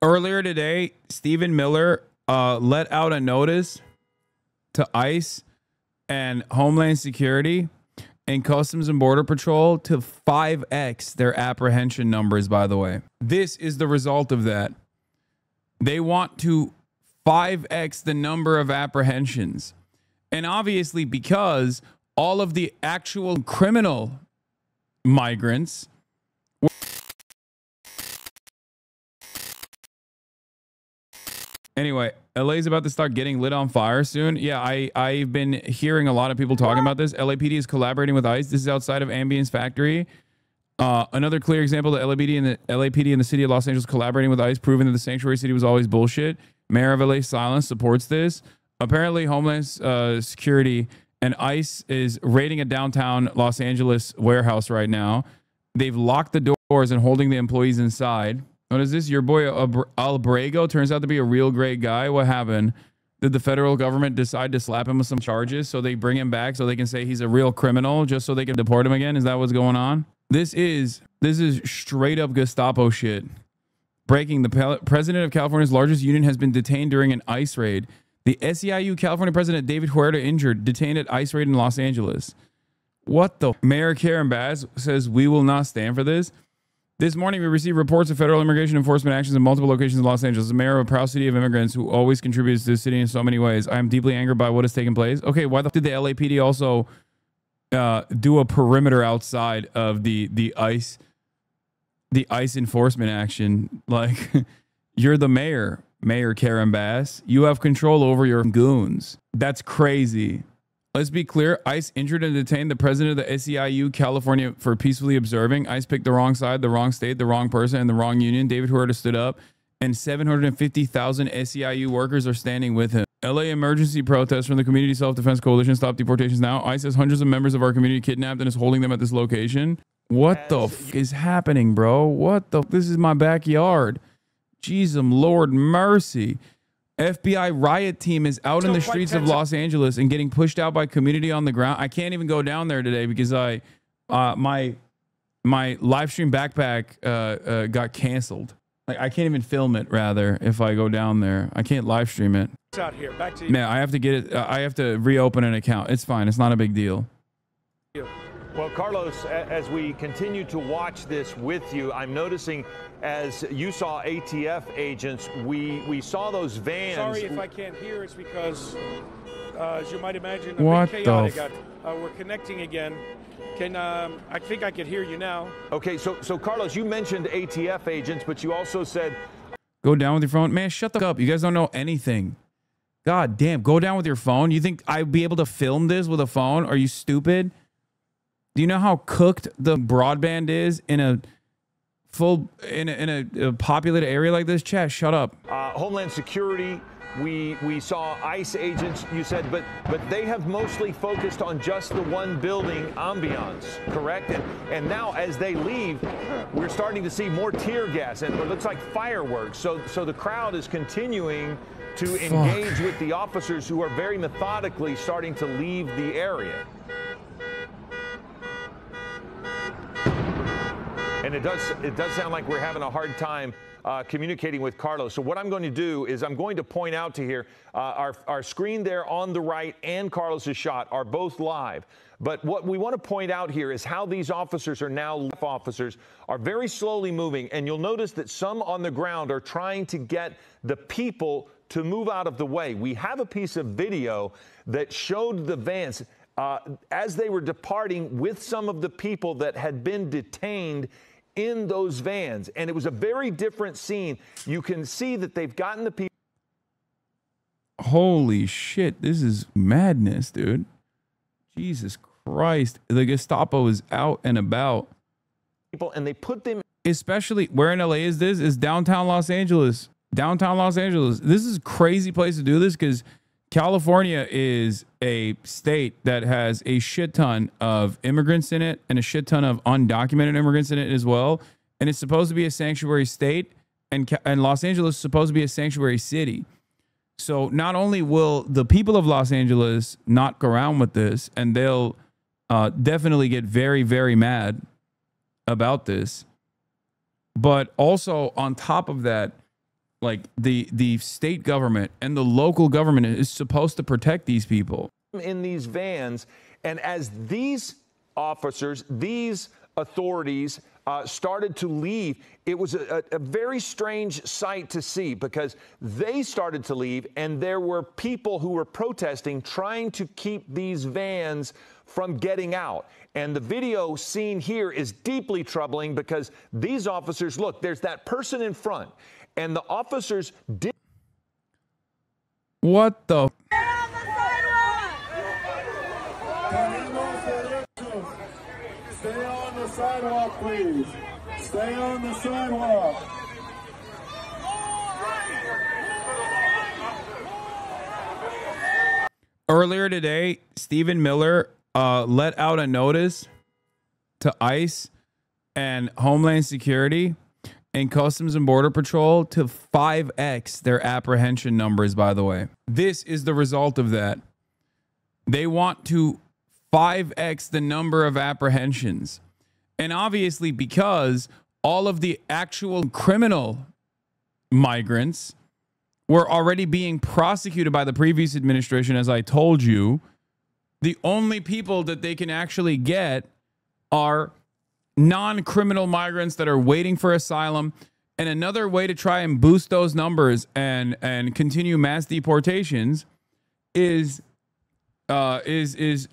Earlier today, Stephen Miller let out a notice to ICE and Homeland Security and Customs and Border Patrol to 5x their apprehension numbers, by the way. This is the result of that. They want to 5x the number of apprehensions. And obviously because all of the actual criminal migrants Anyway, LA is about to start getting lit on fire soon. Yeah, I've been hearing a lot of people talking about this. LAPD is collaborating with ICE. This is outside of Ambience Factory. Another clear example, the LAPD and the city of Los Angeles collaborating with ICE, proving that the sanctuary city was always bullshit. Mayor of LA Silence supports this. Apparently, Homeland Security and ICE is raiding a downtown Los Angeles warehouse right now. They've locked the doors and holding the employees inside. What is this? Your boy Albrego turns out to be a real great guy. What happened? Did the federal government decide to slap him with some charges so they bring him back so they can say he's a real criminal just so they can deport him again? Is that what's going on? This is straight up Gestapo shit. Breaking, the president of California's largest union has been detained during an ICE raid. The SEIU California president David Huerta injured, detained at ICE raid in Los Angeles. What the? Mayor Karen Bass says we will not stand for this. This morning, we received reports of federal immigration enforcement actions in multiple locations in Los Angeles. The mayor of a proud city of immigrants who always contributes to the city in so many ways. I am deeply angered by what has taken place. Okay, why the fuck did the LAPD also do a perimeter outside of the ICE enforcement action? Like, you're the mayor, Mayor Karen Bass. You have control over your goons. That's crazy. Let's be clear. ICE injured and detained the president of the SEIU California for peacefully observing. ICE picked the wrong side, the wrong state, the wrong person, and the wrong union. David Huerta stood up, and 750,000 SEIU workers are standing with him. LA emergency protests from the Community Self-Defense Coalition stop deportations now. ICE has hundreds of members of our community kidnapped and is holding them at this location. What the f is happening, bro? What the? This is my backyard. Jesus, Lord mercy. FBI riot team is out in the streets of Los Angeles and getting pushed out by community on the ground. I can't even go down there today because my live stream backpack got canceled. Like, I can't even film it. Rather, if I go down there, I can't live stream it. It's out here. Back to you. Man, I have to get it. I have to reopen an account. It's fine. It's not a big deal. Well, Carlos, as we continue to watch this with you, I'm noticing as you saw ATF agents, we saw those vans. Sorry if I can't hear. It's because, as you might imagine, what bit chaotic. We're connecting again. I think I can hear you now. Okay, so Carlos, you mentioned ATF agents, but you also said, go down with your phone. Man, shut the fuck up. You guys don't know anything. God damn, go down with your phone. You think I'd be able to film this with a phone? Are you stupid? Do you know how cooked the broadband is in a populated area like this? Chat, shut up. Homeland Security, we saw ICE agents, you said, but they have mostly focused on just the one building ambiance, correct? And now as they leave, we're starting to see more tear gas and it looks like fireworks. So the crowd is continuing to engage with the officers who are very methodically starting to leave the area. And it does sound like we're having a hard time communicating with Carlos. So what I'm going to do is I'm going to point out to here, our screen there on the right and Carlos's shot are both live. But what we want to point out here is how these officers are now very slowly moving. And you'll notice that some on the ground are trying to get the people to move out of the way. We have a piece of video that showed the vans as they were departing with some of the people that had been detained in those vans. And it was a very different scene. You can see that they've gotten the people. Holy shit. This is madness, dude. Jesus Christ. The Gestapo is out and about. And they put them. Especially where in LA is this? Is downtown Los Angeles. Downtown Los Angeles. This is a crazy place to do this because California is a state that has a shit ton of immigrants in it and a shit ton of undocumented immigrants in it as well. And it's supposed to be a sanctuary state, and Los Angeles is supposed to be a sanctuary city. So not only will the people of Los Angeles not go around with this, and they'll definitely get very, very mad about this, but also on top of that, Like the state government and the local government is supposed to protect these people. In these vans, and as these officers, these authorities started to leave, it was a very strange sight to see, because they started to leave and there were people who were protesting, trying to keep these vans from getting out. And the video seen here is deeply troubling, because these officers, look, there's that person in front, and the officers did. What the? Stay on the sidewalk, please. Stay on the sidewalk. Earlier today, Stephen Miller let out a notice to ICE and Homeland Security and Customs and Border Patrol to 5x their apprehension numbers, by the way. This is the result of that. They want to 5x the number of apprehensions. And obviously, because all of the actual criminal migrants were already being prosecuted by the previous administration, as I told you, the only people that they can actually get are non-criminal migrants that are waiting for asylum. And another way to try and boost those numbers and continue mass deportations is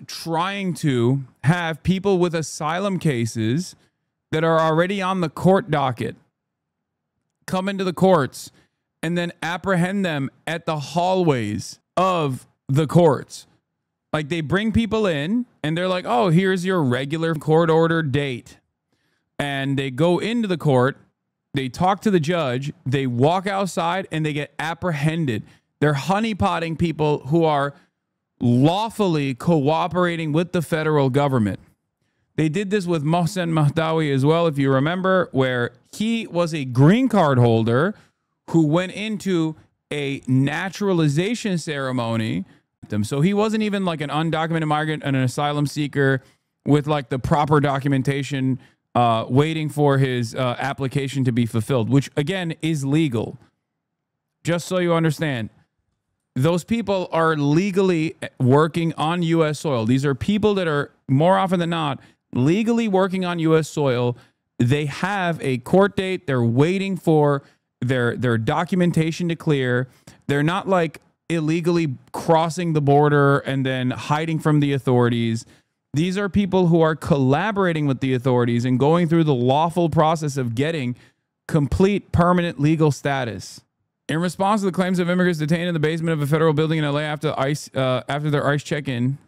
trying to have people with asylum cases that are already on the court docket come into the courts and then apprehend them at the hallways of the courts. Like, they bring people in and they're like, oh, here's your regular court order date. And they go into the court, they talk to the judge, they walk outside, and they get apprehended. They're honeypotting people who are lawfully cooperating with the federal government. They did this with Mohsen Mahdawi as well, if you remember, where he was a green card holder who went into a naturalization ceremony. So he wasn't even like an undocumented migrant and an asylum seeker with like the proper documentation, waiting for his application to be fulfilled, which again is legal. Just so you understand, those people are legally working on U.S. soil. These are people that are more often than not legally working on U.S. soil. They have a court date. They're waiting for their documentation to clear. They're not like illegally crossing the border and then hiding from the authorities. These are people who are collaborating with the authorities and going through the lawful process of getting complete permanent legal status. In response to the claims of immigrants detained in the basement of a federal building in LA after their ICE check-in,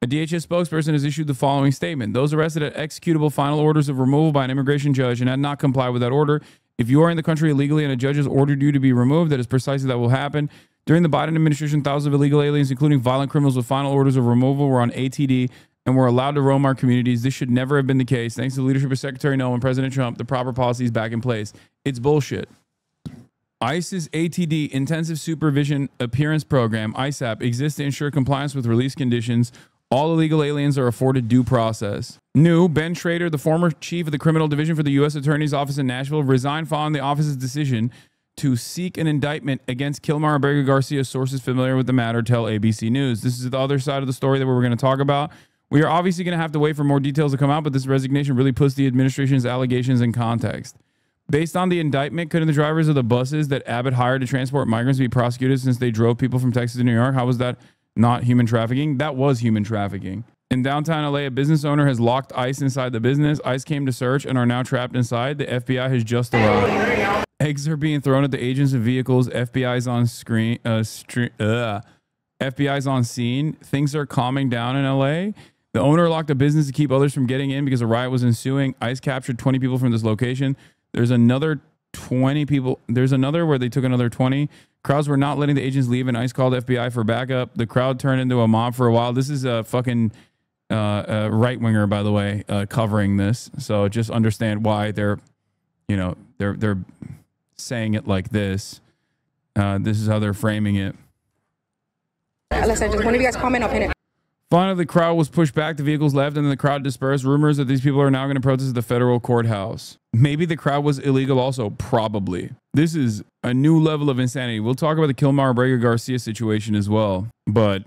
a DHS spokesperson has issued the following statement. Those arrested had executable final orders of removal by an immigration judge and had not complied with that order. If you are in the country illegally and a judge has ordered you to be removed, that is precisely that will happen. During the Biden administration, thousands of illegal aliens, including violent criminals with final orders of removal, were on ATD and were allowed to roam our communities. This should never have been the case. Thanks to the leadership of Secretary Noel and President Trump, the proper policy is back in place. It's bullshit. ICE's ATD, Intensive Supervision Appearance Program, ISAP, exists to ensure compliance with release conditions. All illegal aliens are afforded due process. New, Ben Schrader, the former chief of the criminal division for the U.S. Attorney's Office in Nashville, resigned following the office's decision to seek an indictment against Kilmar Abrego Garcia. Sources familiar with the matter tell ABC News. This is the other side of the story that we're going to talk about. We are obviously going to have to wait for more details to come out, but this resignation really puts the administration's allegations in context. Based on the indictment, couldn't the drivers of the buses that Abbott hired to transport migrants be prosecuted since they drove people from Texas to New York? How was that not human trafficking? That was human trafficking. In downtown LA, a business owner has locked ICE inside the business. ICE came to search and are now trapped inside. The FBI has just arrived. Eggs are being thrown at the agents and vehicles. FBI's on screen. FBI's on scene. Things are calming down in LA. The owner locked a business to keep others from getting in because a riot was ensuing. ICE captured 20 people from this location. There's another 20 people. There's another where they took another 20. Crowds were not letting the agents leave, and ICE called FBI for backup. The crowd turned into a mob for a while. This is a fucking right-winger, by the way, covering this. So just understand why they're saying it like this. This is how they're framing it. Listen, just one of you guys comment, I'll pin it. Finally, the crowd was pushed back. The vehicles left, and then the crowd dispersed. Rumors that these people are now going to protest at the federal courthouse. Maybe the crowd was illegal also. Probably. This is a new level of insanity. We'll talk about the Kilmar Brega Garcia situation as well. But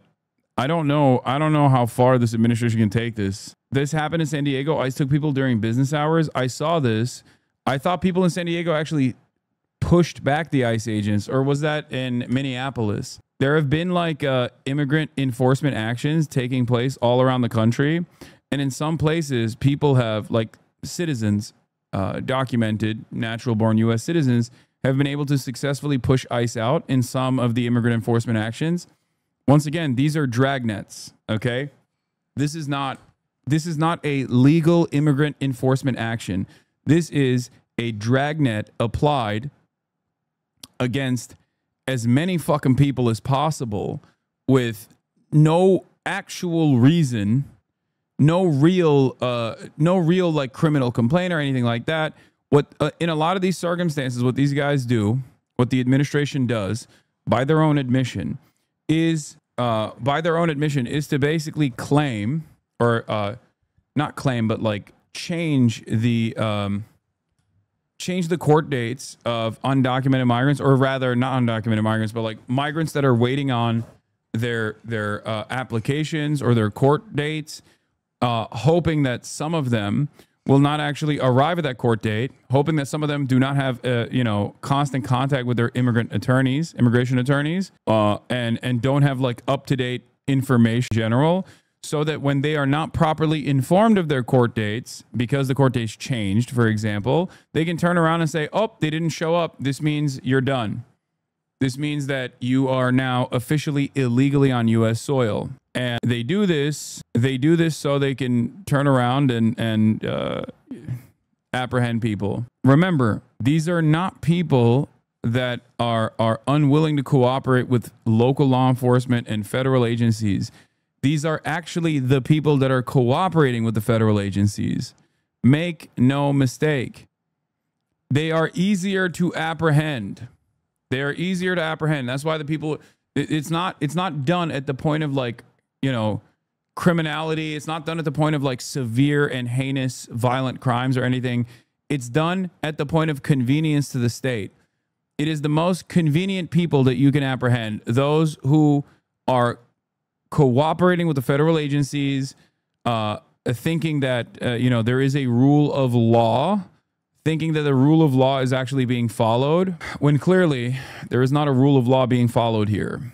I don't know. I don't know how far this administration can take this. This happened in San Diego. ICE took people during business hours. I saw this. I thought people in San Diego actually pushed back the ICE agents, or was that in Minneapolis? There have been like immigrant enforcement actions taking place all around the country. And in some places, people have, like citizens, documented natural born U.S. citizens have been able to successfully push ICE out in some of the immigrant enforcement actions. Once again, these are dragnets. Okay. This is not a legal immigrant enforcement action. This is a dragnet applied against as many fucking people as possible with no actual reason, no real like criminal complaint or anything like that. What in a lot of these circumstances, what these guys do, what the administration does by their own admission is to basically claim, or not claim, but like change the court dates of undocumented migrants, or rather not undocumented migrants, but like migrants that are waiting on their applications or their court dates, hoping that some of them will not actually arrive at that court date, hoping that some of them do not have constant contact with their immigration attorneys, and don't have like up-to-date information in general, so that when they are not properly informed of their court dates, because the court dates changed, for example, they can turn around and say, oh, they didn't show up. This means you're done. This means that you are now officially illegally on U.S. soil. And they do this so they can turn around and apprehend people. Remember, these are not people that are unwilling to cooperate with local law enforcement and federal agencies. These are actually the people that are cooperating with the federal agencies. Make no mistake. They are easier to apprehend. They are easier to apprehend. That's why the people, it's not done at the point of like, criminality. It's not done at the point of like severe and heinous violent crimes or anything. It's done at the point of convenience to the state. It is the most convenient people that you can apprehend. Those who are cooperating with the federal agencies, thinking that, there is a rule of law, thinking that the rule of law is actually being followed, when clearly there is not a rule of law being followed here.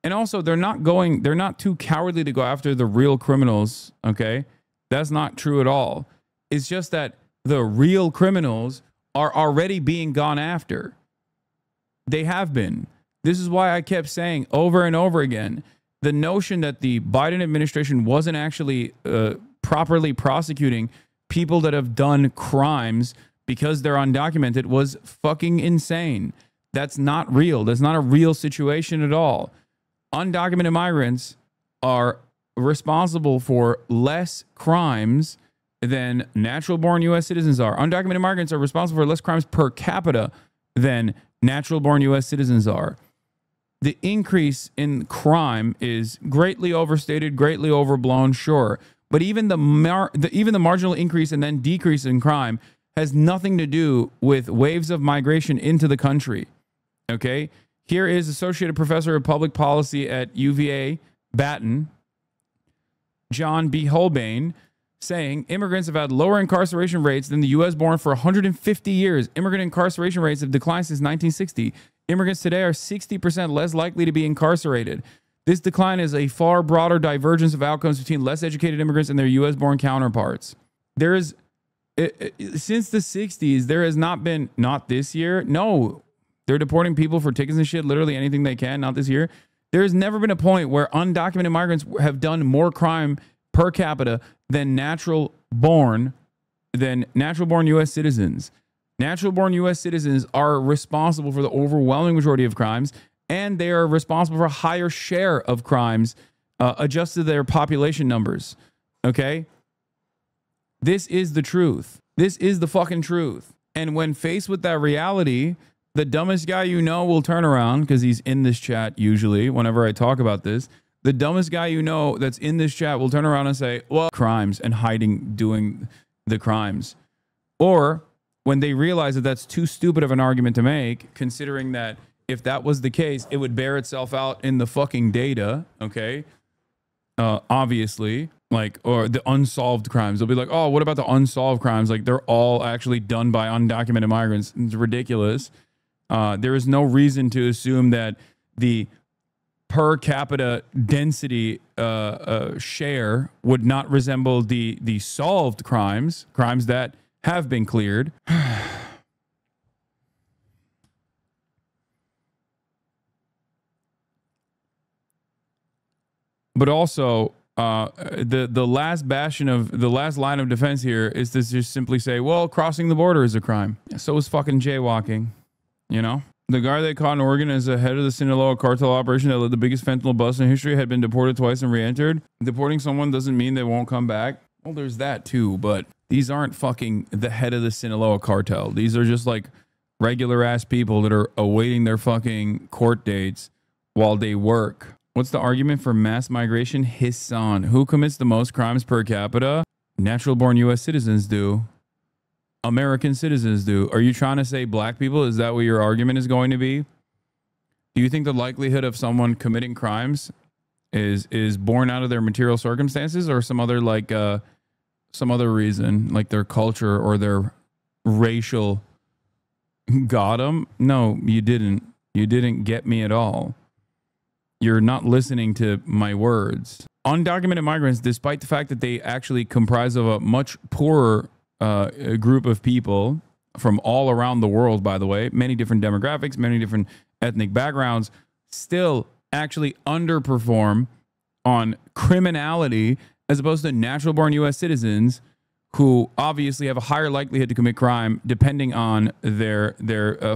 And also, they're not too cowardly to go after the real criminals, okay? That's not true at all. It's just that the real criminals are already being gone after. They have been. This is why I kept saying over and over again, the notion that the Biden administration wasn't actually properly prosecuting people that have done crimes because they're undocumented was fucking insane. That's not real. That's not a real situation at all. Undocumented migrants are responsible for less crimes than natural-born U.S. citizens are. Undocumented migrants are responsible for less crimes per capita than natural-born U.S. citizens are. The increase in crime is greatly overstated, greatly overblown, sure. But even the marginal increase and then decrease in crime has nothing to do with waves of migration into the country. Okay? Here is Associated Professor of Public Policy at UVA, Baton, John B. Holbein, saying immigrants have had lower incarceration rates than the U.S. born for 150 years. Immigrant incarceration rates have declined since 1960. Immigrants today are 60% less likely to be incarcerated. This decline is a far broader divergence of outcomes between less educated immigrants and their U.S. born counterparts. There is, since the 60s, there has not been, not this year, no, they're deporting people for tickets and shit, literally anything they can, not this year. There has never been a point where undocumented migrants have done more crime per capita than natural-born U.S. citizens. Natural-born U.S. citizens are responsible for the overwhelming majority of crimes, and they are responsible for a higher share of crimes adjusted to their population numbers. Okay? This is the truth. This is the fucking truth. And when faced with that reality, the dumbest guy you know will turn around, because he's in this chat usually whenever I talk about this. The dumbest guy you know that's in this chat will turn around and say, well, crimes and hiding doing the crimes. Or when they realize that that's too stupid of an argument to make, considering that if that was the case, it would bear itself out in the fucking data, okay? Obviously, like, or the unsolved crimes. They'll be like, oh, what about the unsolved crimes? Like, they're all actually done by undocumented migrants. It's ridiculous. There is no reason to assume that the per capita density share would not resemble the solved crimes that have been cleared. But also, the last bastion of the last line of defense here is to just simply say, well, crossing the border is a crime. So is fucking jaywalking, you know? The guy they caught in Oregon as the head of the Sinaloa cartel operation that led the biggest fentanyl bust in history had been deported twice and re-entered. Deporting someone doesn't mean they won't come back. Well, there's that too, but these aren't fucking the head of the Sinaloa cartel. These are just like regular ass people that are awaiting their fucking court dates while they work. What's the argument for mass migration? Hasan. Who commits the most crimes per capita? Natural born US citizens do. American citizens do. Are you trying to say black people? Is that what your argument is going to be? Do you think the likelihood of someone committing crimes is born out of their material circumstances or some other like some other reason, like their culture or their racial got them? No, you didn't. You didn't get me at all. You're not listening to my words. Undocumented migrants, despite the fact that they actually comprise of a much poorer group of people from all around the world, by the way, many different demographics, many different ethnic backgrounds, still actually underperform on criminality as opposed to natural born US citizens who obviously have a higher likelihood to commit crime depending on their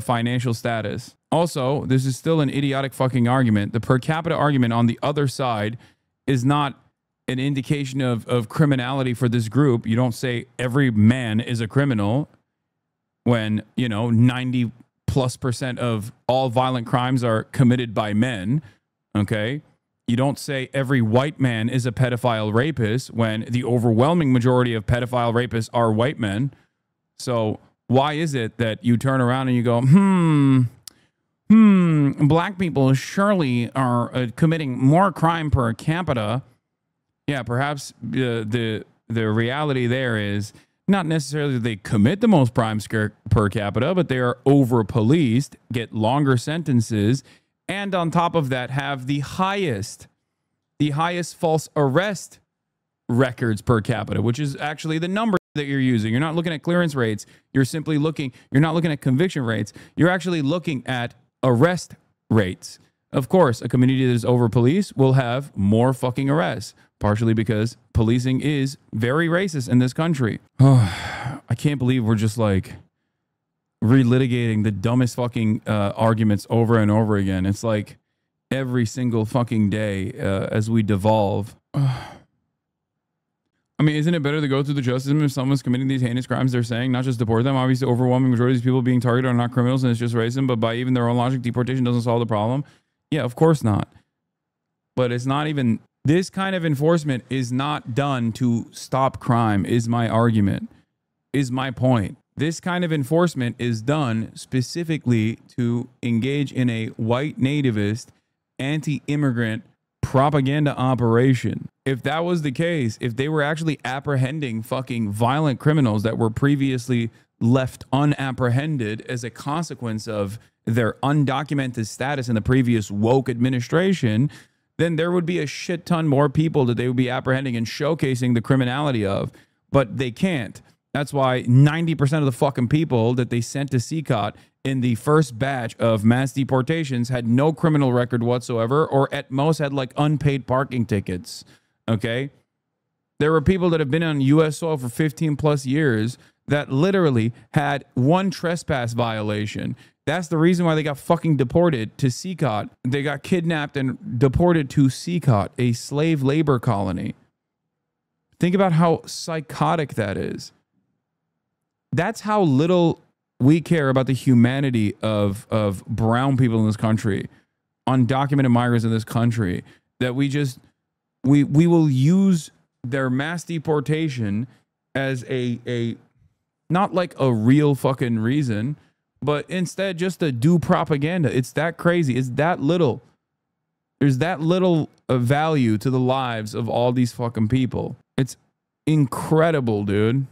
financial status. Also, this is still an idiotic fucking argument. The per capita argument on the other side is not an indication of criminality for this group. You don't say every man is a criminal when, you know, 90+% of all violent crimes are committed by men. Okay. You don't say every white man is a pedophile rapist when the overwhelming majority of pedophile rapists are white men. So why is it that you turn around and you go, black people surely are committing more crime per capita? Yeah, perhaps the reality there is not necessarily that they commit the most crimes per capita, but they are over-policed, get longer sentences, and on top of that have the highest false arrest records per capita, which is actually the number that you're using. You're not looking at clearance rates. You're not looking at conviction rates. You're actually looking at arrest rates. Of course, a community that is over-policed will have more fucking arrests, partially because policing is very racist in this country. Oh, I can't believe we're just like relitigating the dumbest fucking arguments over and over again. It's like every single fucking day as we devolve. I mean, isn't it better to go through the justice system if someone's committing these heinous crimes they're saying, not just deport them? Obviously, the overwhelming majority of these people being targeted are not criminals and it's just racism, but by even their own logic, deportation doesn't solve the problem. Yeah, of course not. But it's not even, this kind of enforcement is not done to stop crime, is my argument, is my point. This kind of enforcement is done specifically to engage in a white nativist, anti-immigrant propaganda operation. If that was the case, if they were actually apprehending fucking violent criminals that were previously left unapprehended as a consequence of their undocumented status in the previous woke administration, then there would be a shit ton more people that they would be apprehending and showcasing the criminality of, but they can't. That's why 90% of the fucking people that they sent to CCOT in the first batch of mass deportations had no criminal record whatsoever, or at most had like unpaid parking tickets. Okay. There were people that have been on US soil for 15 plus years that literally had one trespass violation. That's the reason why they got fucking deported to CCOT. They got kidnapped and deported to CCOT, a slave labor colony. Think about how psychotic that is. That's how little we care about the humanity of brown people in this country, undocumented migrants in this country, that we will use their mass deportation as a not like a real fucking reason, but instead just to do propaganda. It's that crazy. It's that little. There's that little value to the lives of all these fucking people. It's incredible, dude.